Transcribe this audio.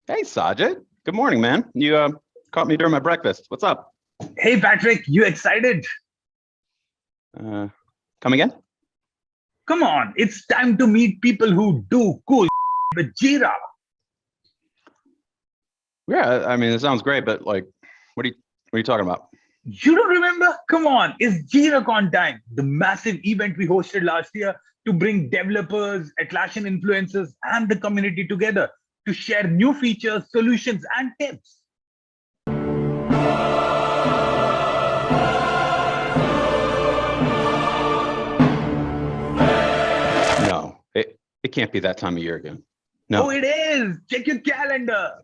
Hey, Sajid. Good morning, man. You caught me during my breakfast. What's up? Hey, Patrick, you excited? Come again? Come on, it's time to meet people who do cool with Jira. Yeah, I mean, it sounds great, but like, what are you talking about? You don't remember? Come on, it's JiraCon time, the massive event we hosted last year to bring developers, Atlassian influencers, and the community together to share new features, solutions, and tips. No, it can't be that time of year again. Oh, No. it is! Check your calendar.